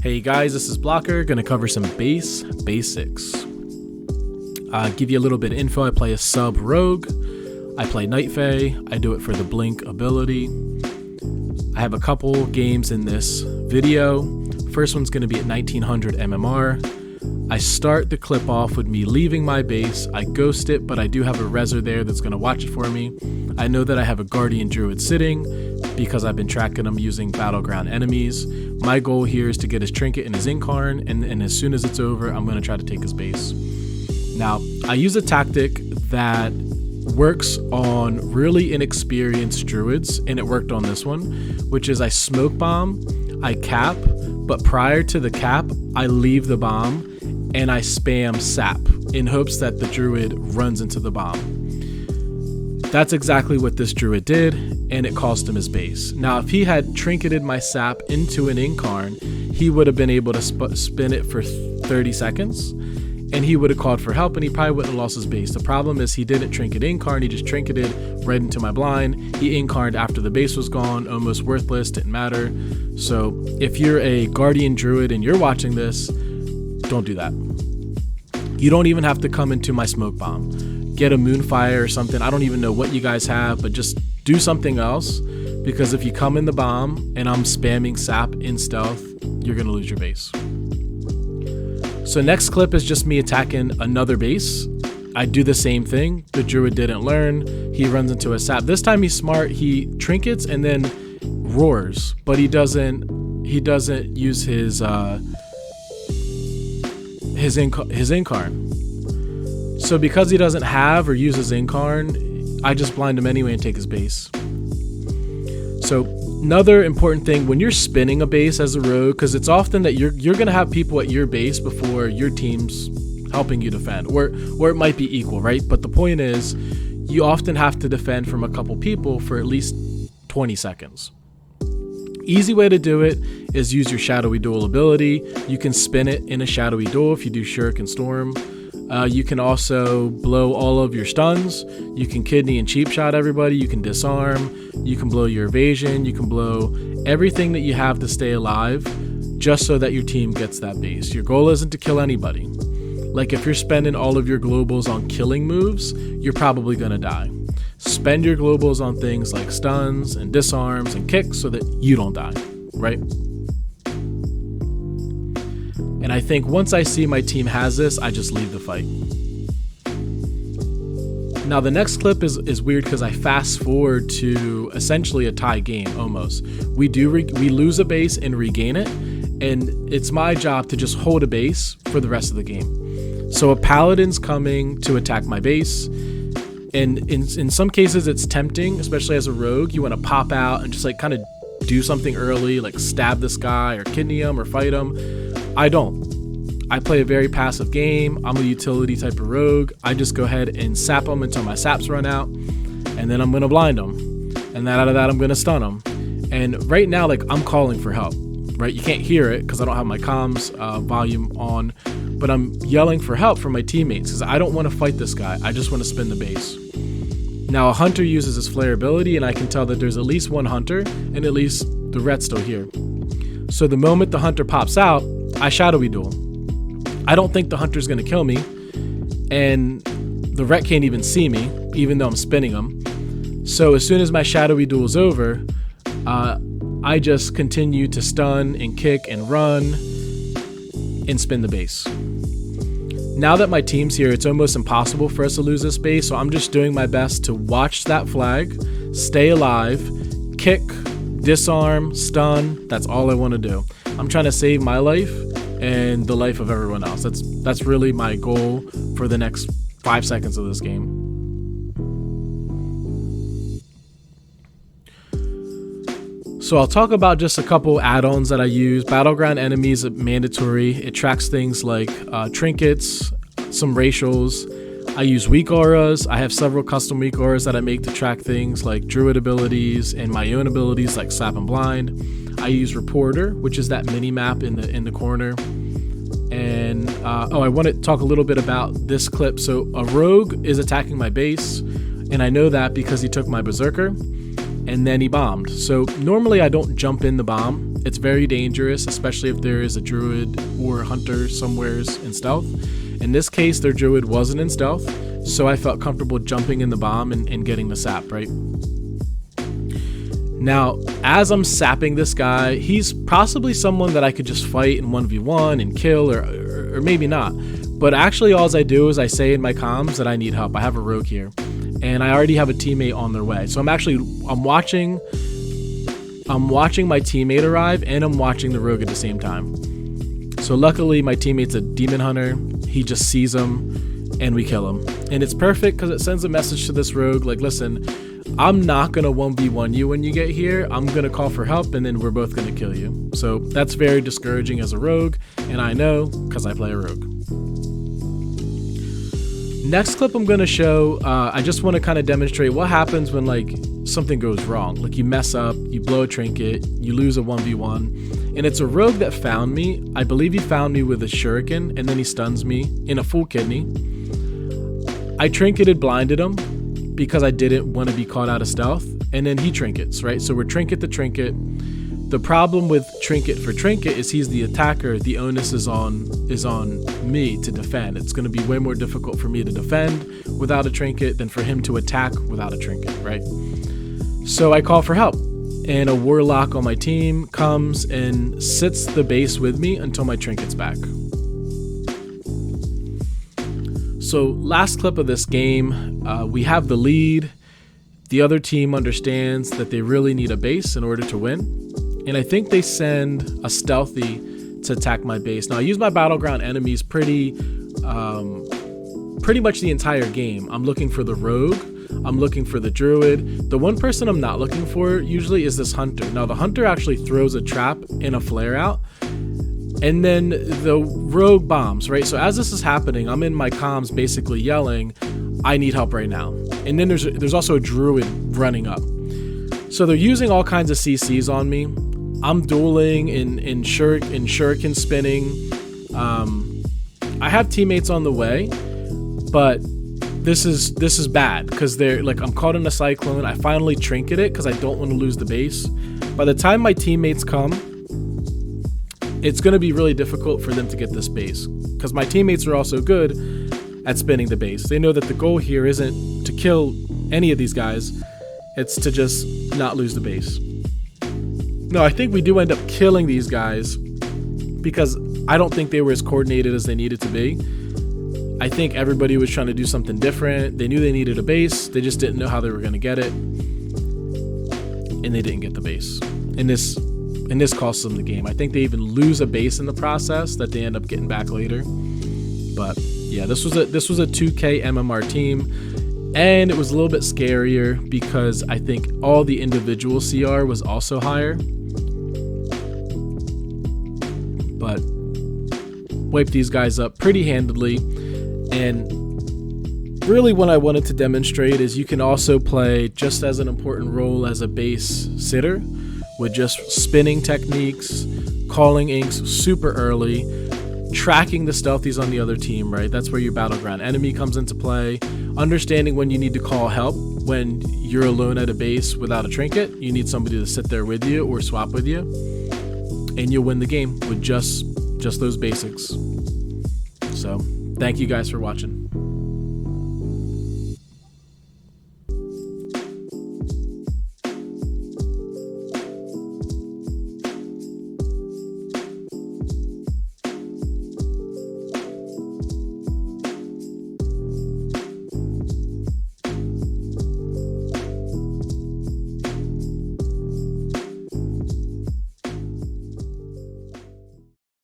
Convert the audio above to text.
Hey guys, this is Blockr, gonna cover some base basics. Give you a little bit of info. I play a sub rogue. I play Night Fae. I do it for the blink ability. I have a couple games in this video. First one's gonna be at 1900 MMR. I start the clip off with me leaving my base. I ghost it, but I do have a reser there that's gonna watch it for me. I know that I have a guardian druid sitting because I've been tracking them using Battlegroundenemies. My goal here is to get his trinket and his incarn, and as soon as it's over, I'm gonna try to take his base. Now, I use a tactic that works on really inexperienced druids, and it worked on this one, which is I smoke bomb, I cap, but prior to the cap, I leave the bomb and I spam sap in hopes that the druid runs into the bomb. That's exactly what this druid did, and it cost him his base. Now, if he had trinketed my sap into an incarn, he would have been able to spin it for 30 seconds, and he would have called for help, and he probably wouldn't have lost his base. The problem is he didn't trinket incarn, he just trinketed right into my blind. He incarned after the base was gone, almost worthless, didn't matter. So if you're a guardian druid and you're watching this, don't do that. You don't even have to come into my smoke bomb. Get a moonfire or something. I don't even know what you guys have, but just do something else, because if you come in the bomb and I'm spamming sap in stealth, you're gonna lose your base. So next clip is just me attacking another base. I do the same thing. The druid didn't learn. He runs into a sap. This time he's smart. He trinkets and then roars, but he doesn't use his incarn. So because he doesn't have or use his incarn, I just blind him anyway and take his base. So another important thing when you're spinning a base as a rogue, because it's often that you're gonna have people at your base before your team's helping you defend, or it might be equal, right? But the point is, you often have to defend from a couple people for at least 20 seconds. Easy way to do it is use your shadowy duel ability. You can spin it in a shadowy duel if you do Shuriken Storm. You can also blow all of your stuns. You can kidney and cheap shot everybody. You can disarm. You can blow your evasion. You can blow everything that you have to stay alive, just so that your team gets that base. Your goal isn't to kill anybody. Like if you're spending all of your globals on killing moves, you're probably gonna die. Spend your globals on things like stuns and disarms and kicks so that you don't die, right? And I think once I see my team has this, I just leave the fight. Now the next clip is weird because I fast forward to essentially a tie game almost. We lose a base and regain it, and it's my job to just hold a base for the rest of the game. So a paladin's coming to attack my base, and in some cases it's tempting, especially as a rogue. You want to pop out and just like kind of do something early, like stab this guy or kidney him or fight him. I don't. I play a very passive game. I'm a utility type of rogue. I just go ahead and sap them until my saps run out, and then I'm gonna blind them, and then out of that I'm gonna stun them. And right now, like, I'm calling for help, right? You can't hear it because I don't have my comms volume on, but I'm yelling for help from my teammates because I don't want to fight this guy. I just want to spin the base. Now a hunter uses his flare ability, and I can tell that there's at least one hunter and at least the ret's still here. So the moment the hunter pops out, I shadowy duel. I don't think the hunter's gonna kill me, and the ret can't even see me, even though I'm spinning him. So as soon as my shadowy duel is over, I just continue to stun and kick and run and spin the base. Now that my team's here, it's almost impossible for us to lose this base, so I'm just doing my best to watch that flag, stay alive, kick, disarm, stun. That's all I want to do. I'm trying to save my life and the life of everyone else. That's really my goal for the next 5 seconds of this game. So I'll talk about just a couple add-ons that I use. Battlegroundenemies is mandatory. It tracks things like trinkets, some racials. I use weak auras. I have several custom weak auras that I make to track things like druid abilities and my own abilities like sap and blind. I use reporter, which is that mini map in the corner. And I want to talk a little bit about this clip. So a rogue is attacking my base, and I know that because he took my berserker and then he bombed. So normally I don't jump in the bomb. It's very dangerous, especially if there is a druid or a hunter somewheres in stealth. In this case, their druid wasn't in stealth, so I felt comfortable jumping in the bomb and getting the sap, right? Now, as I'm sapping this guy, he's possibly someone that I could just fight in 1v1 and kill, or maybe not. But actually, all I do is I say in my comms that I need help. I have a rogue here, and I already have a teammate on their way. So I'm watching my teammate arrive, and I'm watching the rogue at the same time. So luckily, my teammate's a demon hunter. He just sees him, and we kill him. And it's perfect because it sends a message to this rogue like, listen, I'm not going to 1v1 you when you get here. I'm going to call for help, and then we're both going to kill you. So that's very discouraging as a rogue, and I know because I play a rogue. Next clip I'm going to show, I just want to kind of demonstrate what happens when like something goes wrong. Like you mess up, you blow a trinket, you lose a 1v1, and it's a rogue that found me. I believe he found me with a shuriken, and then he stuns me in a full kidney. I trinketed, blinded him because I didn't want to be caught out of stealth, and then he trinkets, right? So we're trinket to trinket. The problem with trinket for trinket is he's the attacker. The onus is on me to defend. It's going to be way more difficult for me to defend without a trinket than for him to attack without a trinket, right? So I call for help, and a warlock on my team comes and sits the base with me until my trinket's back. So last clip of this game, we have the lead. The other team understands that they really need a base in order to win. And I think they send a stealthy to attack my base. Now I use my Battlegroundenemies pretty much the entire game. I'm looking for the rogue. I'm looking for the druid. The one person I'm not looking for usually is this hunter. Now the hunter actually throws a trap and a flare out, and then the rogue bombs, right? So as this is happening, I'm in my comms basically yelling, I need help right now. And then there's also a druid running up. So they're using all kinds of CCs on me. I'm dueling in shuriken spinning. I have teammates on the way, but this is bad because they're like, I'm caught in a cyclone. I finally trinket it because I don't want to lose the base. By the time my teammates come, it's going to be really difficult for them to get this base because my teammates are also good at spinning the base. They know that the goal here isn't to kill any of these guys. It's to just not lose the base. No, I think we do end up killing these guys because I don't think they were as coordinated as they needed to be. I think everybody was trying to do something different. They knew they needed a base. They just didn't know how they were going to get it. And they didn't get the base. And this costs them the game. I think they even lose a base in the process that they end up getting back later. But yeah, this was a 2K MMR team. And it was a little bit scarier because I think all the individual CR was also higher. But wiped these guys up pretty handedly. And really what I wanted to demonstrate is you can also play just as an important role as a base sitter with just spinning techniques, calling inks super early, tracking the stealthies on the other team, right? That's where your battleground enemy comes into play. Understanding when you need to call help when you're alone at a base without a trinket. You need somebody to sit there with you or swap with you, and you'll win the game with just those basics. So thank you guys for watching.